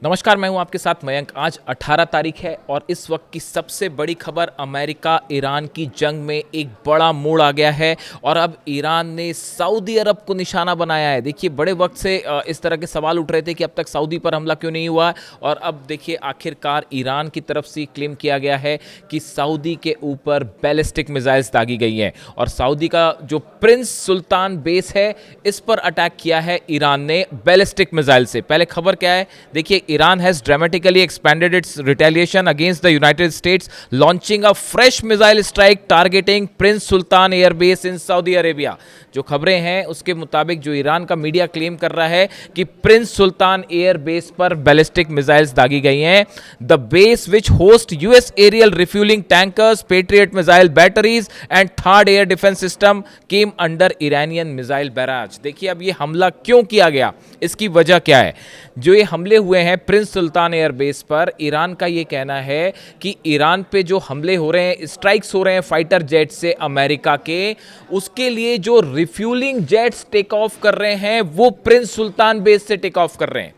नमस्कार, मैं हूं आपके साथ मयंक। आज 18 तारीख है और इस वक्त की सबसे बड़ी खबर अमेरिका ईरान की जंग में एक बड़ा मोड़ आ गया है और अब ईरान ने सऊदी अरब को निशाना बनाया है। देखिए, बड़े वक्त से इस तरह के सवाल उठ रहे थे कि अब तक सऊदी पर हमला क्यों नहीं हुआ, और अब देखिए आखिरकार ईरान की तरफ से क्लेम किया गया है कि सऊदी के ऊपर बैलिस्टिक मिसाइल्स दागी गई हैं और सऊदी का जो प्रिंस सुल्तान बेस है इस पर अटैक किया है ईरान ने बैलिस्टिक मिसाइल से। पहले खबर क्या है, देखिए, Iran has dramatically expanded its retaliation against the United States, launching a fresh missile strike targeting Prince Sultan Air Base in Saudi Arabia। जो खबरें हैं उसके मुताबिक जो ईरान का मीडिया क्लेम कर रहा है कि प्रिंस सुल्तान एयर बेस पर बैलिस्टिक मिसाइल्स दागी गई हैं। The base which host US aerial refuelling tankers, Patriot missile batteries and third air defence system came under Iranian missile barrage. देखिए, अब ये हमला क्यों किया गया, इसकी वजह क्या है। जो ये हमले हुए हैं प्रिंस सुल्तान एयर बेस पर, ईरान का ये कहना है कि ईरान पे जो हमले हो रहे हैं, स्ट्राइक्स हो रहे हैं फाइटर जेट से अमेरिका के, उसके लिए जो रिफ्यूलिंग जेट्स टेक ऑफ कर रहे हैं वो प्रिंस सुल्तान बेस से टेक ऑफ कर रहे हैं।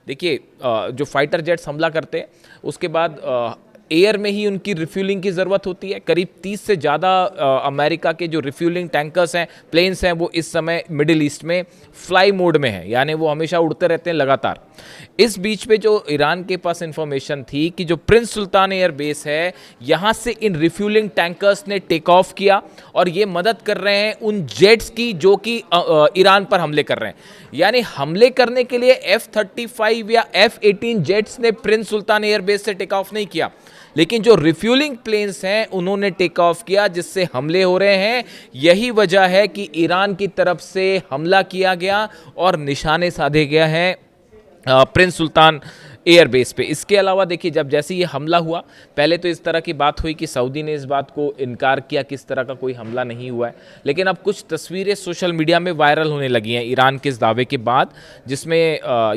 देखिए, जो फाइटर जेट्स हमला करते हैं उसके बाद एयर में ही उनकी रिफ्यूलिंग की ज़रूरत होती है। करीब 30 से ज़्यादा अमेरिका के जो रिफ्यूलिंग टैंकर्स हैं, प्लेन्स हैं, वो इस समय मिडिल ईस्ट में फ्लाई मोड में है, यानी वो हमेशा उड़ते रहते हैं लगातार। इस बीच में जो ईरान के पास इंफॉर्मेशन थी कि जो प्रिंस सुल्तान एयर बेस है यहाँ से इन रिफ्यूलिंग टैंकर्स ने टेक ऑफ किया और ये मदद कर रहे हैं उन जेट्स की जो कि ईरान पर हमले कर रहे हैं। यानी हमले करने के लिए F-35 या F-18 जेट्स ने प्रिंस सुल्तान एयर बेस से टेक ऑफ नहीं किया, लेकिन जो रिफ्यूलिंग प्लेन्स हैं उन्होंने टेक ऑफ किया, जिससे हमले हो रहे हैं। यही वजह है कि ईरान की तरफ से हमला किया गया और निशाने साधे गया है प्रिंस सुल्तान एयर बेस पे। इसके अलावा देखिए, जब जैसे ये हमला हुआ, पहले तो इस तरह की बात हुई कि सऊदी ने इस बात को इनकार किया कि इस तरह का कोई हमला नहीं हुआ है, लेकिन अब कुछ तस्वीरें सोशल मीडिया में वायरल होने लगी हैं ईरान के इस दावे के बाद, जिसमें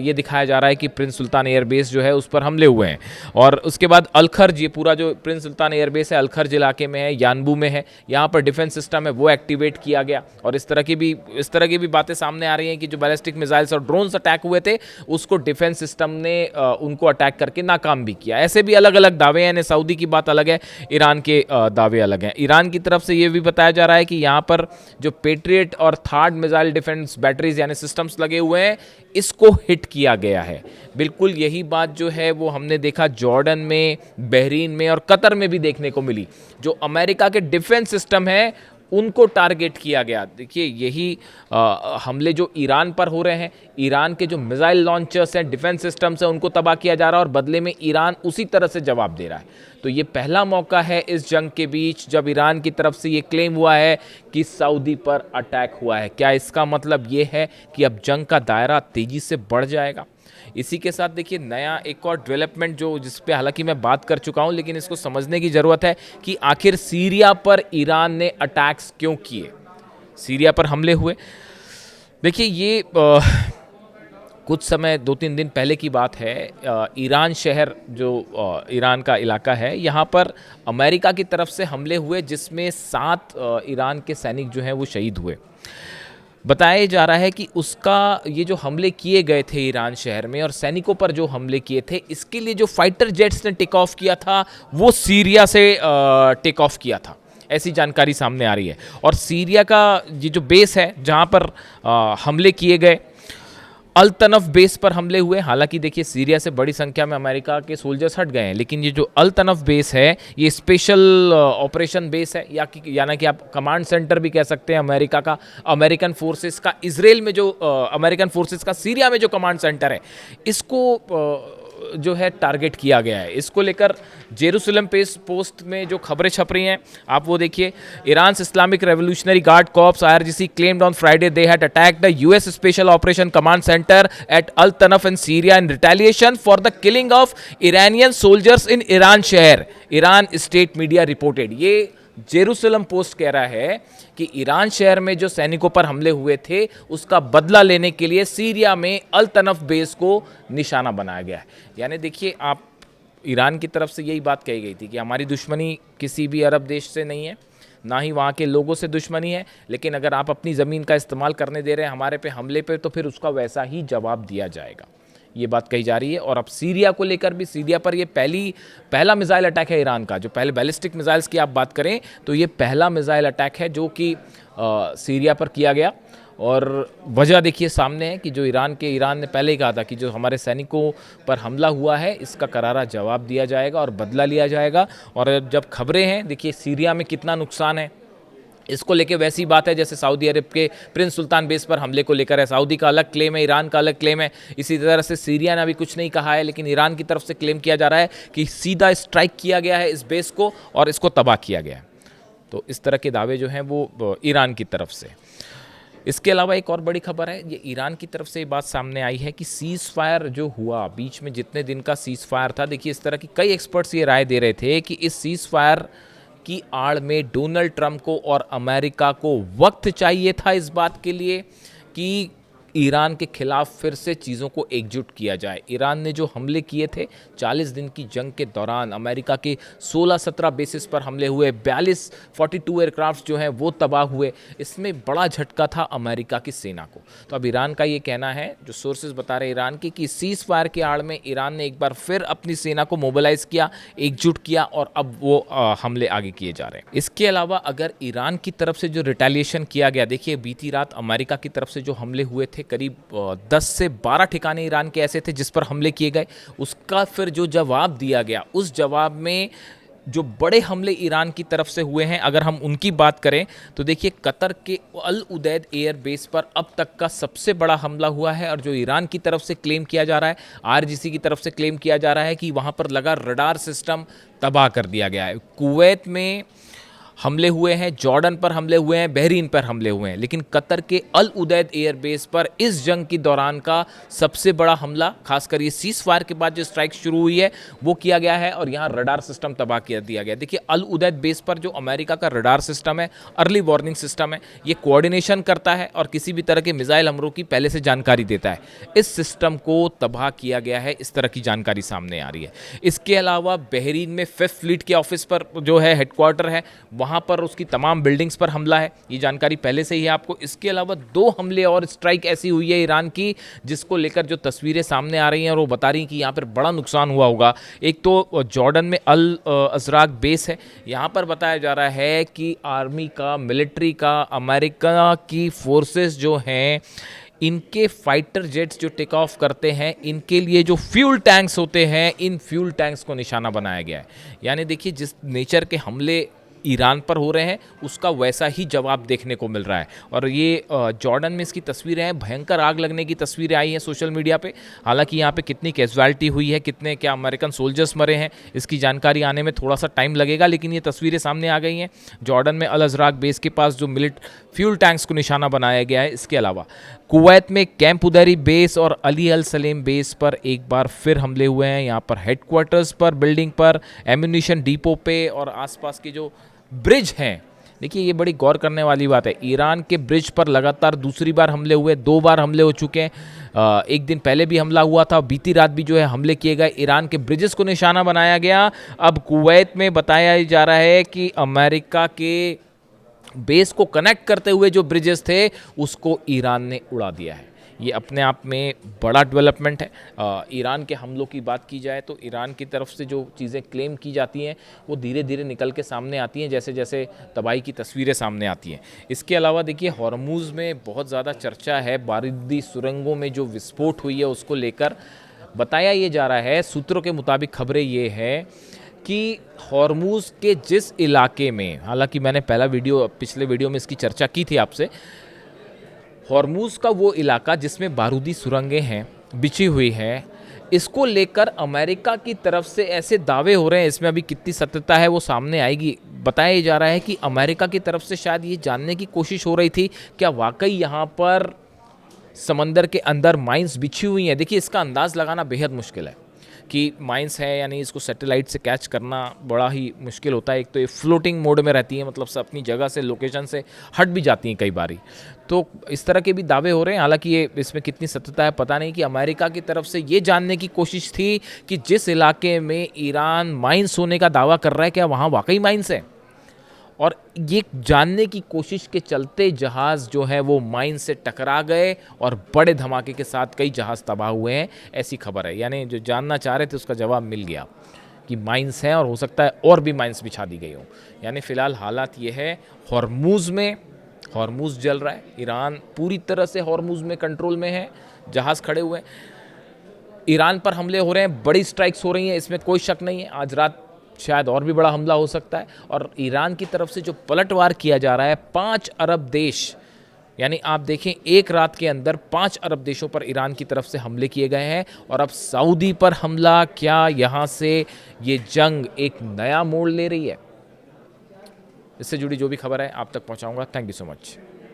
ये दिखाया जा रहा है कि प्रिंस सुल्तान एयर बेस जो है उस पर हमले हुए हैं। और उसके बाद अलखर्ज, ये पूरा जो प्रिंस सुल्तान एयर बेस है अलखर्ज इलाके में है, यानबू में है, यहाँ पर डिफेंस सिस्टम है वो एक्टिवेट किया गया। और इस तरह की भी बातें सामने आ रही हैं कि जो बैलिस्टिक मिसाइल्स और ड्रोन्स अटैक हुए थे उसको डिफेंस सिस्टम ने उनको अटैक करके नाकाम भी किया। ऐसे भी अलग अलग दावे हैं, सऊदी की बात अलग है, ईरान के दावे अलग हैं। ईरान की तरफ से यह भी बताया जा रहा है कि यहाँ पर जो पेट्रियट और थर्ड मिसाइल डिफेंस बैटरीज यानी सिस्टम्स लगे हुए हैं, इसको हिट किया गया है। बिल्कुल यही बात जो है वो हमने देखा जॉर्डन में, बहरीन में और कतर में भी देखने को मिली। जो अमेरिका के डिफेंस सिस्टम है उनको टारगेट किया गया। देखिए, यही हमले जो ईरान पर हो रहे हैं, ईरान के जो मिसाइल लॉन्चर्स हैं, डिफेंस सिस्टम्स हैं, उनको तबाह किया जा रहा है और बदले में ईरान उसी तरह से जवाब दे रहा है। तो ये पहला मौका है इस जंग के बीच जब ईरान की तरफ से ये क्लेम हुआ है कि सऊदी पर अटैक हुआ है। क्या इसका मतलब ये है कि अब जंग का दायरा तेजी से बढ़ जाएगा? इसी के साथ देखिए, नया एक और डेवलपमेंट जो जिस पे हालांकि मैं बात कर चुका हूं, लेकिन इसको समझने की ज़रूरत है कि आखिर सीरिया पर ईरान ने अटैक्स क्यों किए, सीरिया पर हमले हुए। देखिए, ये कुछ समय 2-3 दिन पहले की बात है। ईरान शहर जो ईरान का इलाका है, यहाँ पर अमेरिका की तरफ से हमले हुए जिसमें 7 ईरान के सैनिक जो हैं वो शहीद हुए। बताया जा रहा है कि उसका ये जो हमले किए गए थे ईरान शहर में और सैनिकों पर जो हमले किए थे, इसके लिए जो फाइटर जेट्स ने टेक ऑफ किया था वो सीरिया से टेक ऑफ किया था, ऐसी जानकारी सामने आ रही है। और सीरिया का ये जो बेस है जहाँ पर हमले किए गए, अल तनफ बेस पर हमले हुए। हालांकि देखिए, सीरिया से बड़ी संख्या में अमेरिका के सोल्जर्स हट गए हैं, लेकिन ये जो अल तनफ बेस है ये स्पेशल ऑपरेशन बेस है, यानी कि आप कमांड सेंटर भी कह सकते हैं अमेरिका का, अमेरिकन फोर्सेस का। इजराइल में जो अमेरिकन फोर्सेस का सीरिया में जो कमांड सेंटर है, इसको जो है टारगेट किया गया है। इसको लेकर जेरूसलम पोस्ट में जो खबरें छप रही हैं आप वो देखिए। Iran Islamic revolutionary guard corps IRGC claimed on Friday they had attacked the US Special Operation Command Center at Al Tanaf in Syria in retaliation for the killing of Iranian soldiers in Iran शहर, Iran state media reported. ये Jerusalem post कह रहा है कि Iran शहर में जो सैनिकों पर हमले हुए थे उसका बदला लेने के लिए सीरिया में अल तनफ बेस को निशाना बनाया गया है। यानी देखिए, आप ईरान की तरफ से यही बात कही गई थी कि हमारी दुश्मनी किसी भी अरब देश से नहीं है, ना ही वहाँ के लोगों से दुश्मनी है, लेकिन अगर आप अपनी ज़मीन का इस्तेमाल करने दे रहे हैं हमारे पे हमले पे, तो फिर उसका वैसा ही जवाब दिया जाएगा। ये बात कही जा रही है। और अब सीरिया को लेकर भी, सीरिया पर ये पहला मिसाइल अटैक है ईरान का। जो पहले बैलिस्टिक मिसाइल्स की आप बात करें तो ये पहला मिसाइल अटैक है जो कि सीरिया पर किया गया। और वजह देखिए सामने है कि जो ईरान ने पहले ही कहा था कि जो हमारे सैनिकों पर हमला हुआ है इसका करारा जवाब दिया जाएगा और बदला लिया जाएगा। और जब खबरें हैं, देखिए सीरिया में कितना नुकसान है, इसको लेके वैसी बात है जैसे सऊदी अरब के प्रिंस सुल्तान बेस पर हमले को लेकर है। सऊदी का अलग क्लेम है, ईरान का अलग क्लेम है। इसी तरह से सीरिया ने अभी कुछ नहीं कहा है, लेकिन ईरान की तरफ से क्लेम किया जा रहा है कि सीधा स्ट्राइक किया गया है इस बेस को और इसको तबाह किया गया है। तो इस तरह के दावे जो हैं वो ईरान की तरफ से। इसके अलावा एक और बड़ी खबर है, ये ईरान की तरफ से ये बात सामने आई है कि सीज़ फायर जो हुआ, बीच में जितने दिन का सीज़ फायर था, देखिए इस तरह की कई एक्सपर्ट्स ये राय दे रहे थे कि इस सीज़ फायर की आड़ में डोनाल्ड ट्रंप को और अमेरिका को वक्त चाहिए था इस बात के लिए कि ईरान के खिलाफ फिर से चीज़ों को एकजुट किया जाए। ईरान ने जो हमले किए थे 40 दिन की जंग के दौरान, अमेरिका के 16-17 बेसिस पर हमले हुए, 42 एयरक्राफ्ट जो हैं वो तबाह हुए, इसमें बड़ा झटका था अमेरिका की सेना को। तो अब ईरान का ये कहना है, जो सोर्सेज बता रहे ईरान की, कि सीज़ फायर के आड़ में ईरान ने एक बार फिर अपनी सेना को मोबिलाइज किया, एकजुट किया और अब वो हमले आगे किए जा रहे हैं। इसके अलावा अगर ईरान की तरफ से जो रिटेलिएशन किया गया, देखिए बीती रात अमेरिका की तरफ से जो हमले हुए थे, करीब 10 से 12 ठिकाने ईरान के ऐसे थे जिस पर हमले किए गए, उसका फिर जो जवाब दिया गया, उस जवाब में जो बड़े हमले ईरान की तरफ से हुए हैं, अगर हम उनकी बात करें तो देखिए कतर के अल उदैद एयर बेस पर अब तक का सबसे बड़ा हमला हुआ है। और जो ईरान की तरफ से क्लेम किया जा रहा है, आरजीसी की तरफ से क्लेम किया जा रहा है कि वहाँ पर लगा रडार सिस्टम तबाह कर दिया गया है। कुवैत में हमले हुए हैं, जॉर्डन पर हमले हुए हैं, बहरीन पर हमले हुए हैं, लेकिन कतर के अल उदैद एयर बेस पर इस जंग की दौरान का सबसे बड़ा हमला, खासकर ये सीज़ फायर के बाद जो स्ट्राइक शुरू हुई है वो किया गया है और यहाँ रडार सिस्टम तबाह कर दिया गया। देखिए अल उदैद बेस पर जो अमेरिका का रडार सिस्टम है, अर्ली वार्निंग सिस्टम है, ये कोऑर्डिनेशन करता है और किसी भी तरह के मिसाइल हमलों की पहले से जानकारी देता है। इस सिस्टम को तबाह किया गया है, इस तरह की जानकारी सामने आ रही है। इसके अलावा बहरीन में 5th फ्लीट के ऑफिस पर जो है हेडक्वार्टर है, वहाँ पर उसकी तमाम बिल्डिंग्स पर हमला है, ये जानकारी पहले से ही है आपको। इसके अलावा 2 हमले और स्ट्राइक ऐसी हुई है ईरान की जिसको लेकर जो तस्वीरें सामने आ रही हैं और वो बता रही हैं कि यहाँ पर बड़ा नुकसान हुआ होगा। एक तो जॉर्डन में अल अजराक बेस है, यहाँ पर बताया जा रहा है कि आर्मी का, मिलिट्री का, अमेरिका की फोर्सेस जो हैं, इनके फाइटर जेट्स जो टेक ऑफ करते हैं, इनके लिए जो फ्यूल टैंक्स होते हैं, इन फ्यूल टैंक्स को निशाना बनाया गया है। यानी देखिए जिस नेचर के हमले ईरान पर हो रहे हैं उसका वैसा ही जवाब देखने को मिल रहा है। और ये जॉर्डन में इसकी तस्वीरें हैं, भयंकर आग लगने की तस्वीरें आई हैं सोशल मीडिया पे। हालांकि यहाँ पे कितनी कैजुअलिटी हुई है, कितने क्या अमेरिकन सोल्जर्स मरे हैं, इसकी जानकारी आने में थोड़ा सा टाइम लगेगा, लेकिन ये तस्वीरें सामने आ गई हैं। जॉर्डन में अल अजराक बेस के पास जो फ्यूल टैंक्स को निशाना बनाया गया है। इसके अलावा कुवैत में कैंप उदैरी बेस और अली अल सलेम बेस पर एक बार फिर हमले हुए हैं। यहाँ पर हेडक्वार्टर्स पर, बिल्डिंग पर, एम्यूनिशन डिपो पे और आसपास के जो ब्रिज हैं, देखिए ये बड़ी गौर करने वाली बात है। ईरान के ब्रिज पर लगातार दूसरी बार हमले हुए, 2 बार हमले हो चुके हैं। एक दिन पहले भी हमला हुआ था, बीती रात भी जो है हमले किए गए, ईरान के ब्रिजेस को निशाना बनाया गया। अब कुवैत में बताया जा रहा है कि अमेरिका के बेस को कनेक्ट करते हुए जो ब्रिजेस थे उसको ईरान ने उड़ा दिया है। ये अपने आप में बड़ा डेवलपमेंट है। ईरान के हमलों की बात की जाए तो ईरान की तरफ से जो चीज़ें क्लेम की जाती हैं वो धीरे धीरे निकल के सामने आती हैं, जैसे जैसे तबाही की तस्वीरें सामने आती हैं। इसके अलावा देखिए हॉर्मुज़ में बहुत ज़्यादा चर्चा है, बारूदी सुरंगों में जो विस्फोट हुई है उसको लेकर बताया ये जा रहा है, सूत्रों के मुताबिक खबरें ये है कि हॉर्मुज़ के जिस इलाके में, हालांकि मैंने पिछले वीडियो में इसकी चर्चा की थी आपसे, हॉर्मुज़ का वो इलाका जिसमें बारूदी सुरंगें हैं, बिछी हुई है, इसको लेकर अमेरिका की तरफ से ऐसे दावे हो रहे हैं, इसमें अभी कितनी सत्यता है वो सामने आएगी। बताया जा रहा है कि अमेरिका की तरफ से शायद ये जानने की कोशिश हो रही थी क्या वाकई यहाँ पर समंदर के अंदर माइंस बिछी हुई हैं। देखिए इसका अंदाज़ लगाना बेहद मुश्किल है कि माइंस है यानी इसको सैटेलाइट से कैच करना बड़ा ही मुश्किल होता है। एक तो ये फ्लोटिंग मोड में रहती है, मतलब सब अपनी जगह से, लोकेशन से हट भी जाती हैं कई बारी। तो इस तरह के भी दावे हो रहे हैं, हालांकि ये इसमें कितनी सत्यता है पता नहीं। कि अमेरिका की तरफ से ये जानने की कोशिश थी कि जिस इलाके में ईरान माइंस होने का दावा कर रहा है क्या वहाँ वाकई माइंस है। और ये जानने की कोशिश के चलते जहाज़ जो है वो माइन से टकरा गए और बड़े धमाके के साथ कई जहाज़ तबाह हुए हैं, ऐसी खबर है। यानी जो जानना चाह रहे थे उसका जवाब मिल गया कि माइंस हैं और हो सकता है और भी माइंस बिछा दी गई हों। यानी फ़िलहाल हालात ये है, हॉर्मूज़ जल रहा है, ईरान पूरी तरह से हॉर्मूज़ में कंट्रोल में है, जहाज़ खड़े हुए हैं, ईरान पर हमले हो रहे हैं, बड़ी स्ट्राइक्स हो रही हैं, इसमें कोई शक नहीं है। आज रात शायद और भी बड़ा हमला हो सकता है। और ईरान की तरफ से जो पलटवार किया जा रहा है, 5 अरब देश, यानी आप देखें एक रात के अंदर 5 अरब देशों पर ईरान की तरफ से हमले किए गए हैं। और अब सऊदी पर हमला, क्या यहाँ से ये जंग एक नया मोड़ ले रही है? इससे जुड़ी जो भी खबर है आप तक पहुँचाऊँगा। Thank you so much.